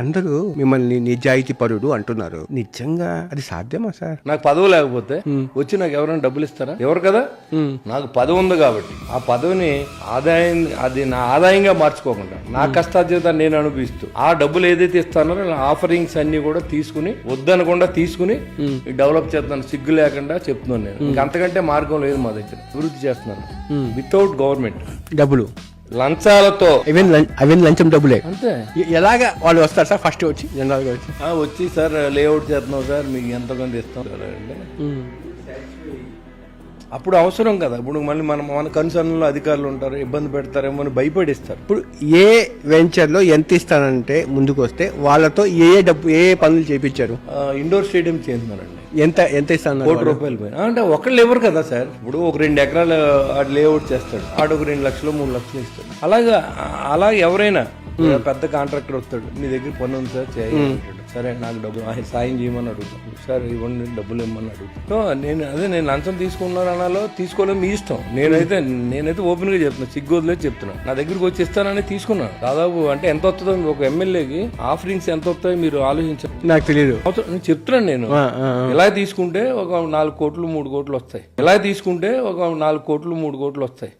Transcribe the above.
అందరూ మిమ్మల్ని నిజాయితీ పరుడు అంటున్నారు. నిజంగా అది సాధ్యమా సార్? నాకు పదవి లేకపోతే వచ్చి నాకు ఎవరైనా డబ్బులు ఇస్తారా? ఎవరు కదా. నాకు పదవి ఉంది కాబట్టి ఆ పదవిని అది నా ఆదాయంగా మార్చుకోకుండా నా కష్టార్జితాన్ని నేను అనుభవిస్తూ ఆ డబ్బులు ఏదైతే ఇస్తానో ఆఫరింగ్స్ అన్ని కూడా తీసుకుని వద్దనకుండా తీసుకుని డెవలప్ చేస్తున్నాను. సిగ్గు లేకుండా చెప్తున్నాను. నేను ఇంకంతకంటే మార్గం లేదు మా దగ్గర. అభివృద్ధి చేస్తున్నాను వితౌట్ గవర్నమెంట్ డబ్బులు, లంచాలతో. అవన్నీ లంచం డబ్బులే. అంతే. ఎలాగా వాళ్ళు వస్తారు సార్? ఫస్ట్ వచ్చి జనరల్ గా వచ్చి సార్ లేఅవుట్ చేస్తున్నాం సార్, మీకు ఎంత కొంత ఇస్తాం సార్ అంటే అప్పుడు అవసరం కదా. ఇప్పుడు మళ్ళీ మన కన్సర్న్లో అధికారులు ఉంటారు, ఇబ్బంది పెడతారేమో అని భయపడిస్తారు. ఇప్పుడు ఏ వెంచర్ లో ఎంత ఇస్తానంటే ముందుకు వస్తే వాళ్ళతో ఏ పనులు చేయించారు? ఇండోర్ స్టేడియం చేస్తున్నారండి. ఎంత ఇస్తాను? ₹1 కోటి. అంటే ఒకళ్ళు ఎవరు కదా సార్. ఇప్పుడు ఒక 2 ఎకరాలు ఆడు లేఅవుట్ చేస్తాడు, ఆడు ఒక 2 లక్షలు 3 లక్షలు ఇస్తాడు. అలా ఎవరైనా పెద్ద కాంట్రాక్టర్ వస్తాడు, మీ దగ్గర పని ఉంది సార్ చేయాలంటాడు. సరే నాకు డబ్బులు సాయం చేయమని అడుగుతాం, సార్ ఇవ్వండి డబ్బులు ఇవ్వమని అడుగుతాం. సో నేను లంచం తీసుకున్నాను అనాలో తీసుకోవడం మీ ఇష్టం. నేనైతే ఓపెన్ గా చెప్తున్నా, సిగ్గు వదిలేదు చెప్తున్నా. నా దగ్గరికి వచ్చి ఇస్తానని తీసుకున్నాను. దాదాపు అంటే ఎంత వస్తుందో ఒక ఎమ్మెల్యేకి ఆఫరింగ్స్ ఎంత వస్తాయో మీరు ఆలోచించారు. నాకు తెలియదు, నేను చెప్తున్నాను. నేను ఇలా తీసుకుంటే ఒక 4 కోట్లు 3 కోట్లు వస్తాయి. ఇలా తీసుకుంటే ఒక 4 కోట్లు 3 కోట్లు వస్తాయి.